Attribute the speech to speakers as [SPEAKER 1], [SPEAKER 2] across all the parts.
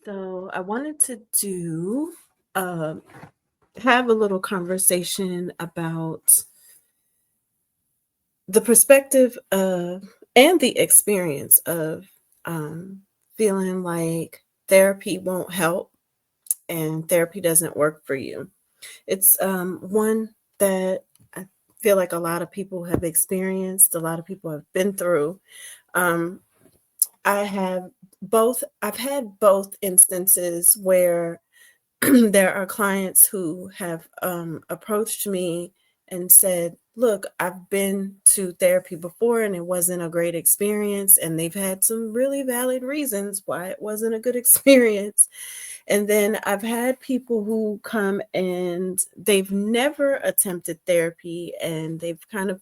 [SPEAKER 1] So I wanted to um have a little conversation about the perspective of and the experience of um, feeling like therapy won't help and therapy doesn't work for you. It's one that I feel like a lot of people have experienced, a lot of people have been through. Um, I have I've had both instances where there are clients who have approached me and said, "Look, I've been to therapy before and it wasn't a great experience." And they've had some really valid reasons why it wasn't a good experience. And then I've had people who come and they've never attempted therapy and they've kind of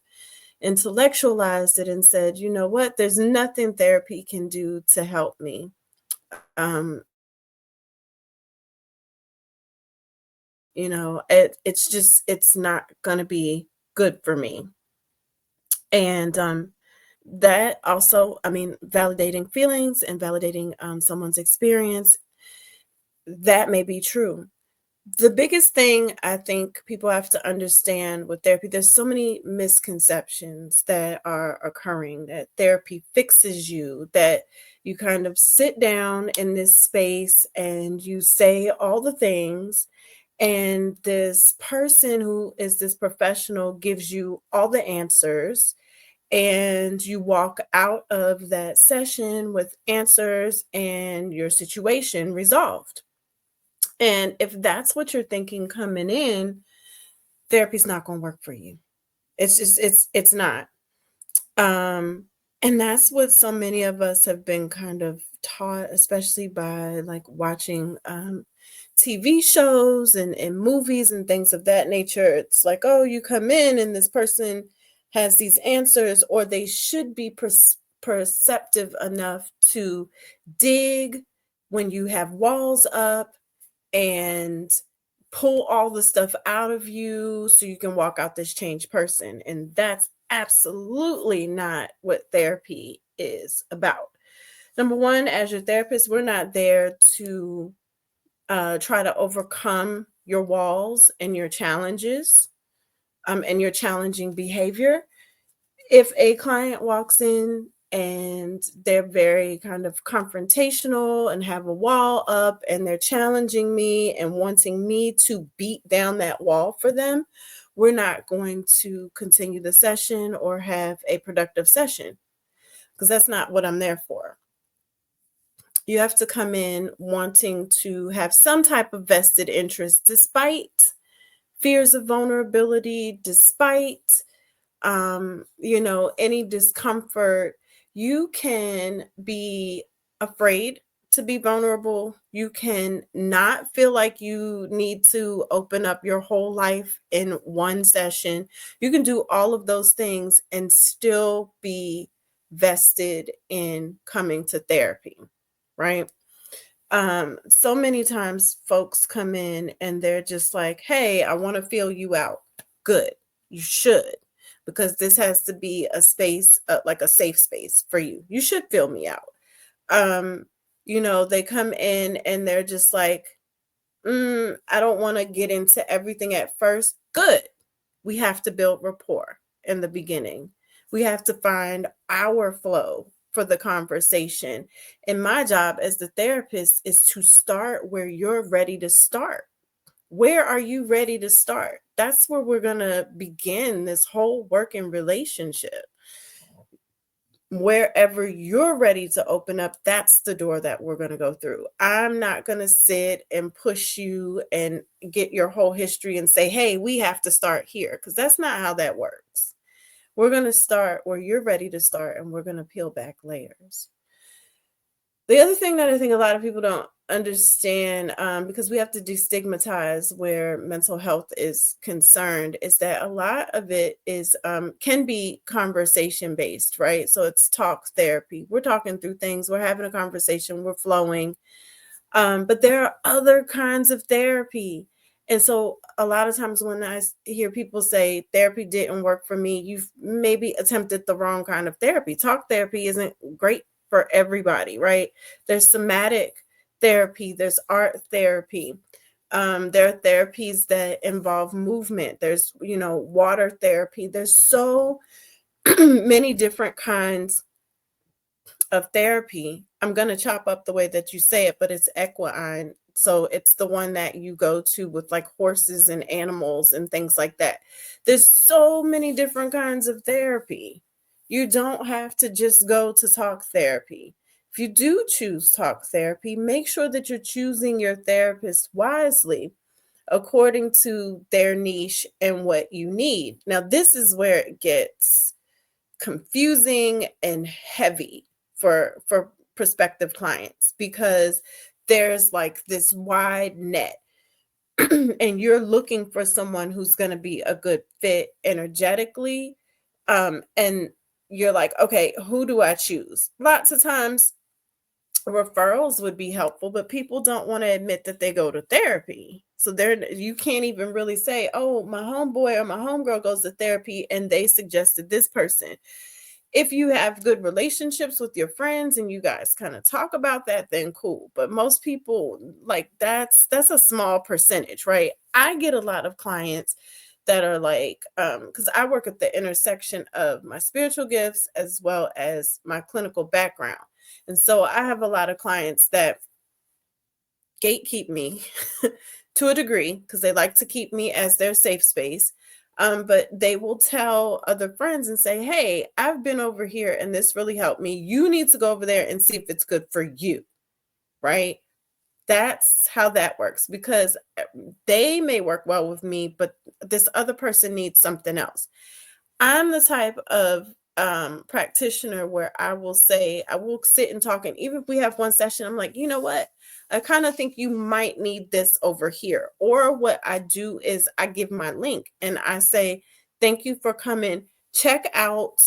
[SPEAKER 1] intellectualized it and said, "You know what? There's nothing therapy can do to help me. It's not going to be good for me." And that also, I mean, validating feelings and validating someone's experience, that may be true. The biggest thing I think people have to understand with therapy, there's so many misconceptions that are occurring that therapy fixes you, that you kind of sit down in this space and you say all the things, and this person who is this professional gives you all the answers, and you walk out of that session with answers and your situation resolved. And if that's what you're thinking coming in, therapy's not going to work for you. It's not. Um and that's what so many of us have been kind of taught, especially by like watching TV shows and movies and things of that nature. It's like, oh, you come in and this person has these answers, or they should be perceptive enough to dig when you have walls up and pull all the stuff out of you so you can walk out this changed person. And that's absolutely not what therapy is about. Number one, as your therapist, we're not there to try to overcome your walls and your challenges and your challenging behavior. If a client walks in and they're very kind of confrontational and have a wall up and they're challenging me and wanting me to beat down that wall for them, we're not going to continue the session or have a productive session, because that's not what I'm there for. You have to come in wanting to have some type of vested interest, despite fears of vulnerability, despite any discomfort. You can be afraid to be vulnerable. You can not feel like you need to open up your whole life in one session. You can do all of those things and still be vested in coming to therapy, right? So many times folks come in and they're just like, "Hey, I want to feel you out." Good. You should, because this has to be a space, like a safe space for you. You should feel me out. Um, they come in and they're just like, I don't want to get into everything at first. Good. We have to build rapport in the beginning. We have to find our flow for the conversation. And my job as the therapist is to start where you're ready to start. Where are you ready to start? That's where we're going to begin this whole working relationship. Wherever you're ready to open up, that's the door that we're going to go through. I'm not going to sit and push you and get your whole history and say, "Hey, we have to start here," because that's not how that works. We're going to start where you're ready to start, and we're going to peel back layers. The other thing that I think a lot of people don't understand, because we have to destigmatize where mental health is concerned, is that a lot of it is can be conversation based, right? So it's talk therapy. We're talking through things. We're having a conversation. We're flowing. But there are other kinds of therapy. And so a lot of times when hear people say therapy didn't work for me, you've maybe attempted the wrong kind of therapy. Talk therapy isn't great for everybody, right? There's somatic therapy, there's art therapy. There are therapies that involve movement. There's, water therapy. There's so many different kinds of therapy. I'm going to chop up the way that you say it, but it's equine. So it's the one that you go to with like horses and animals and things like that. There's so many different kinds of therapy. You don't have to just go to talk therapy. If you do choose talk therapy, make sure that you're choosing your therapist wisely according to their niche and what you need. Now, this is where it gets confusing and heavy for prospective clients, because there's like this wide net and you're looking for someone who's going to be a good fit energetically, and you're like, okay, who do I choose? Lots of times referrals would be helpful, but people don't want to admit that they go to therapy. So you can't even really say, oh, my homeboy or my homegirl goes to therapy and they suggested this person. If you have good relationships with your friends and you guys kind of talk about that, then cool. But most people, like, that's a small percentage, right? I get a lot of clients that are like, because I work at the intersection of my spiritual gifts as well as my clinical background. And so I have a lot of clients that gatekeep me to a degree because they like to keep me as their safe space. But they will tell other friends and say, hey, I've been over here and this really helped me. You need to go over there and see if it's good for you, right? That's how that works, because they may work well with me, but this other person needs something else. I'm the type of practitioner where I will sit and talk, and even if we have one session, I'm like, you know what? I kind of think you might need this over here. Or what I do is I give my link and I say, thank you for coming. Check out,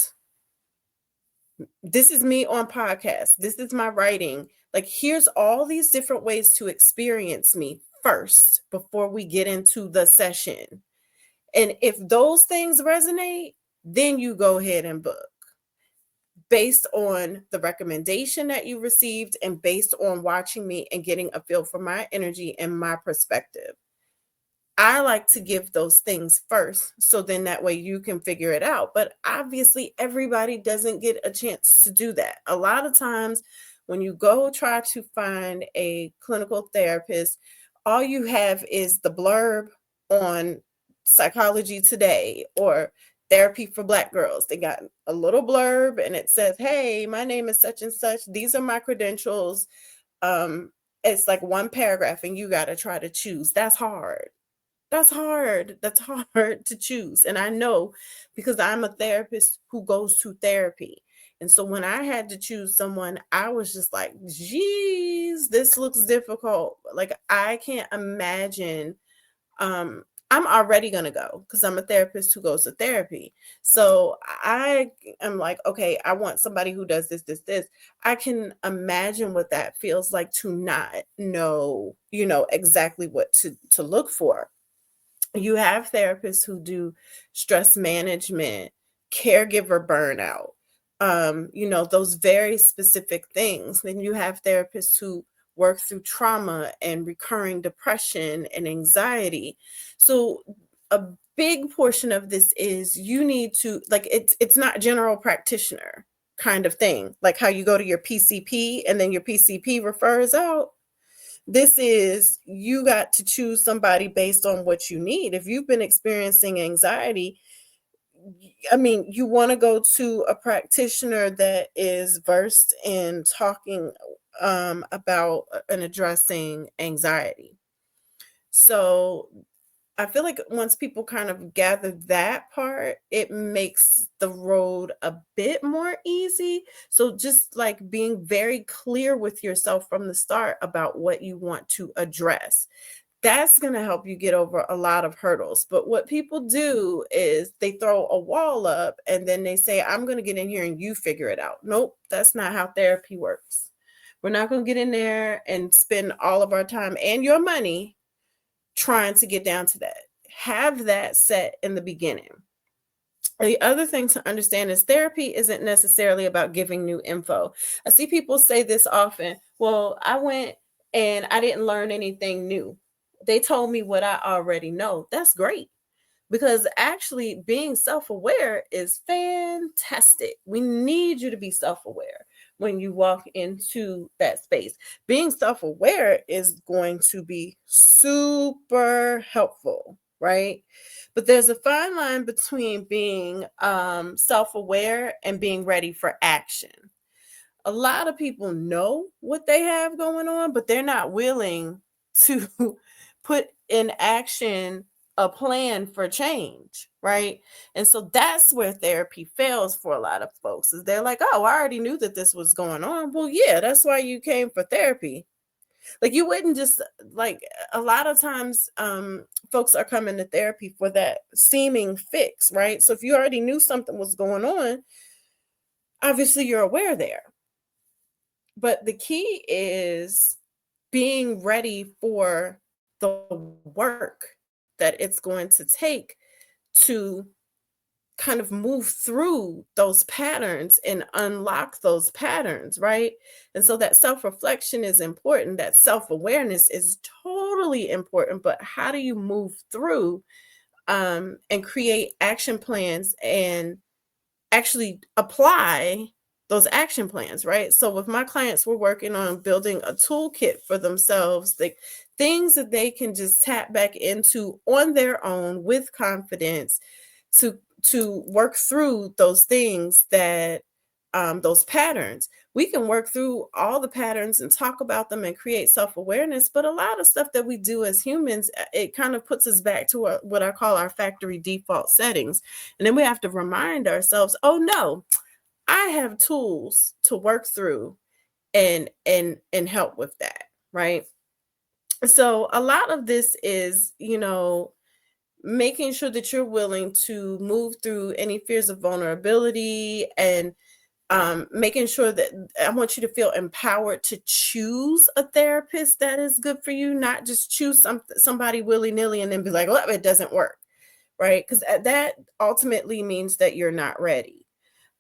[SPEAKER 1] this is me on podcast. This is my writing. Like, here's all these different ways to experience me first before we get into the session. And if those things resonate, then you go ahead and book based on the recommendation that you received and based on watching me and getting a feel for my energy and my perspective. I like to give those things first, so then that way you can figure it out. But obviously, everybody doesn't get a chance to do that. A lot of times, when you go try to find a clinical therapist, all you have is the blurb on Psychology Today or Therapy for Black Girls. They got a little blurb and it says, hey, my name is such and such. These are my credentials. It's like one paragraph and you got to try to choose. That's hard. That's hard. That's hard to choose. And I know, because I'm a therapist who goes to therapy. And so when I had to choose someone, I was just like, geez, this looks difficult. Like, I can't imagine. I'm already going to go because I'm a therapist who goes to therapy. So I am like, okay, I want somebody who does this, this, this. I can imagine what that feels like to not know, exactly what to look for. You have therapists who do stress management, caregiver burnout, those very specific things. Then you have therapists who work through trauma and recurring depression and anxiety. So a big portion of this is you need to, like, it's not general practitioner kind of thing, like how you go to your PCP and then your PCP refers out. This is, you got to choose somebody based on what you need. If you've been experiencing anxiety, I mean, you want to go to a practitioner that is versed in talking about and addressing anxiety. So I feel like once people kind of gather that part, it makes the road a bit more easy. So just like being very clear with yourself from the start about what you want to address. That's going to help you get over a lot of hurdles. But what people do is they throw a wall up and then they say, I'm going to get in here and you figure it out. Nope, that's not how therapy works. We're not going to get in there and spend all of our time and your money trying to get down to that. Have that set in the beginning. The other thing to understand is therapy isn't necessarily about giving new info. I see people say this often. Well, I went and I didn't learn anything new. They told me what I already know. That's great because actually being self-aware is fantastic. We need you to be self-aware when you walk into that space. Being self-aware is going to be super helpful, right? But there's a fine line between being self-aware and being ready for action. A lot of people know what they have going on, but they're not willing to put in action a plan for change, right? And so that's where therapy fails for a lot of folks. Is they're like, "Oh, I already knew that this was going on." Well, yeah, that's why you came for therapy. Like you wouldn't just like a lot of times folks are coming to therapy for that seeming fix, right? So if you already knew something was going on, obviously you're aware there. But the key is being ready for the work that it's going to take to kind of move through those patterns and unlock those patterns, right? And so that self-reflection is important, that self-awareness is totally important, but how do you move through and create action plans and actually apply those action plans, right? So with my clients, we're working on building a toolkit for themselves, like things that they can just tap back into on their own with confidence to work through those things that those patterns. We can work through all the patterns and talk about them and create self-awareness, but a lot of stuff that we do as humans, it kind of puts us back to what I call our factory default settings. And then we have to remind ourselves, oh no, I have tools to work through and help with that, right? So a lot of this is, making sure that you're willing to move through any fears of vulnerability and making sure that I want you to feel empowered to choose a therapist that is good for you, not just choose somebody willy-nilly and then be like, well, it doesn't work, right? Because that ultimately means that you're not ready.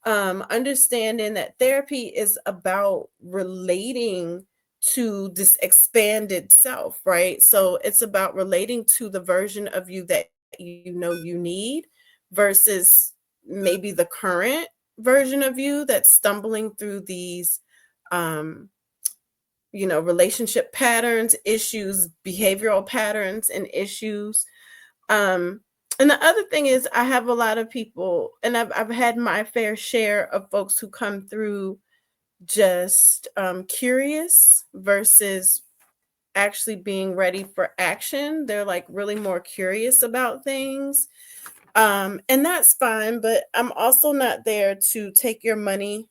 [SPEAKER 1] Understanding that therapy is about relating to this expanded self, right? So it's about relating to the version of you that you know you need versus maybe the current version of you that's stumbling through these relationship patterns, issues, behavioral patterns and issues. um and the other thing is I have a lot of people, and I've had my fair share of folks who come through just curious versus actually being ready for action. They're like really more curious about things. And that's fine, but I'm also not there to take your money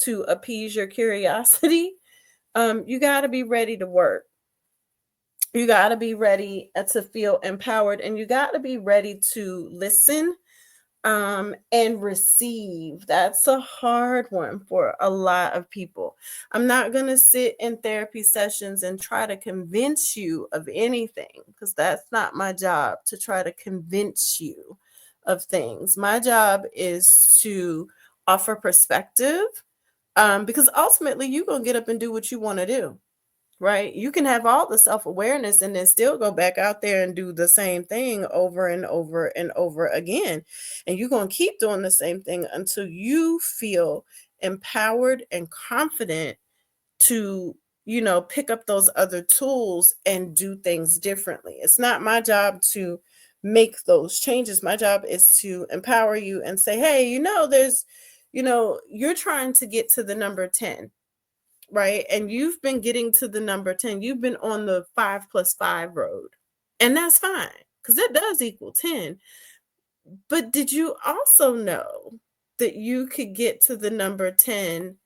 [SPEAKER 1] to appease your curiosity. You got to be ready to work. You got to be ready to feel empowered, and you got to be ready to listen and receive. That's a hard one for a lot of people. I'm not going to sit in therapy sessions and try to convince you of anything because that's not my job to try to convince you of things. My job is to offer perspective, because ultimately you're going to get up and do what you want to do. Right? You can have all the self-awareness and then still go back out there and do the same thing over and over and over again. And you're going to keep doing the same thing until you feel empowered and confident to, pick up those other tools and do things differently. It's not my job to make those changes. My job is to empower you and say, hey, you're trying to get to the number 10, right? And you've been getting to the number 10. You've been on the 5 + 5 road. And that's fine because it does equal 10. But did you also know that you could get to the number 10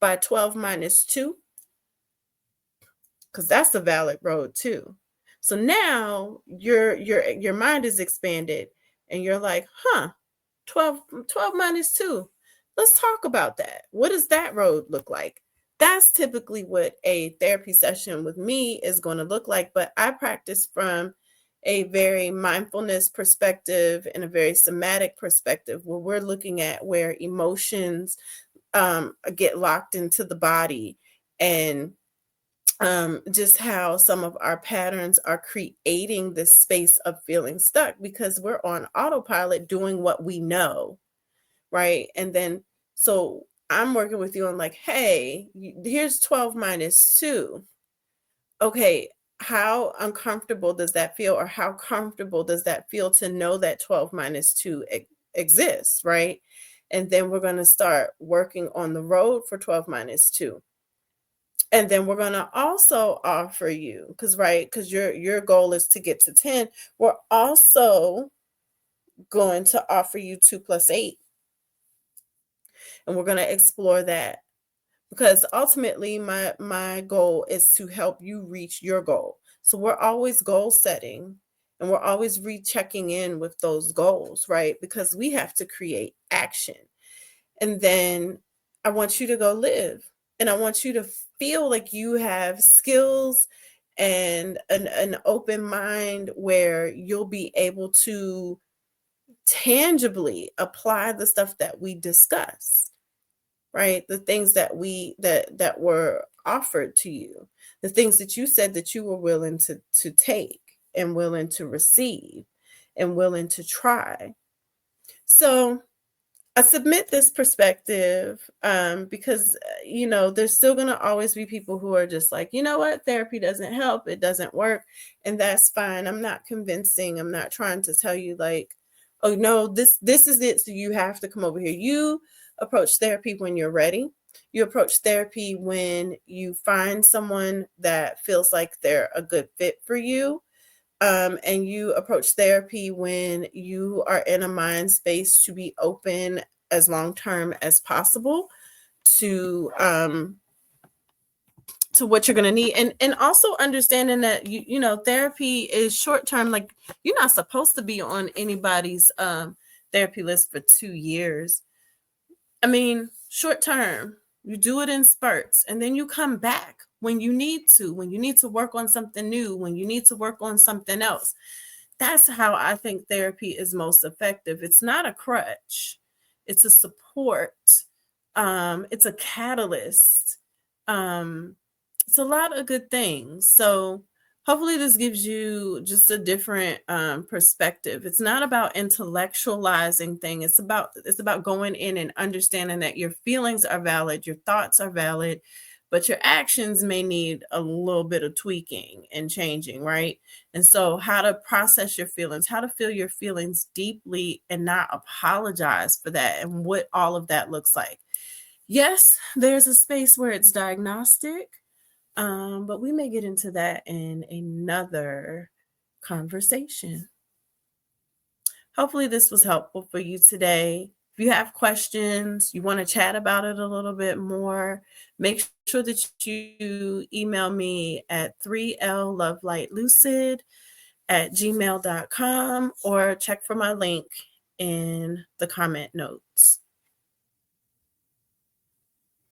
[SPEAKER 1] by 12 minus 2? Because that's a valid road too. So now your mind is expanded and you're like, huh, 12 minus 2. Let's talk about that. What does that road look like? That's typically what a therapy session with me is going to look like, but I practice from a very mindfulness perspective and a very somatic perspective where we're looking at where emotions get locked into the body and just how some of our patterns are creating this space of feeling stuck because we're on autopilot doing what we know, right? And then, so I'm working with you on like, hey, here's 12 minus 2. Okay, how uncomfortable does that feel? Or how comfortable does that feel to know that 12 minus 2 exists, right? And then we're going to start working on the road for 12 minus 2. And then we're gonna also offer you, because right, because your goal is to get to 10. We're also going to offer you 2 plus 8, and we're gonna explore that because ultimately my goal is to help you reach your goal. So we're always goal setting and we're always rechecking in with those goals, right? Because we have to create action. And then I want you to go live. And I want you to feel like you have skills and an open mind where you'll be able to tangibly apply the stuff that we discussed, right? The things that were offered to you, the things that you said that you were willing to take and willing to receive and willing to try. So I submit this perspective because, there's still going to always be people who are just like, you know what, therapy doesn't help, it doesn't work, and that's fine. I'm not convincing. I'm not trying to tell you like, oh no, this is it. So you have to come over here. You approach therapy when you're ready. You approach therapy when you find someone that feels like they're a good fit for you, and you approach therapy when you are in a mind space to be open as long term as possible to what you're going to need, and also understanding that therapy is short term. Like, you're not supposed to be on anybody's therapy list for 2 years. I mean, short term, you do it in spurts, and then you come back when you need to work on something new, when you need to work on something else. That's how I think therapy is most effective. It's not a crutch, it's a support, it's a catalyst. Um, it's a lot of good things. So hopefully this gives you just a different perspective. It's not about intellectualizing thing. It's about going in and understanding that your feelings are valid, your thoughts are valid, but your actions may need a little bit of tweaking and changing, right? And so how to process your feelings, how to feel your feelings deeply and not apologize for that, and what all of that looks like. Yes, there's a space where it's diagnostic, but we may get into that in another conversation. Hopefully, this was helpful for you today. If you have questions, you want to chat about it a little bit more, make sure that you email me at 3llovelightlucid@gmail.com or check for my link in the comment notes.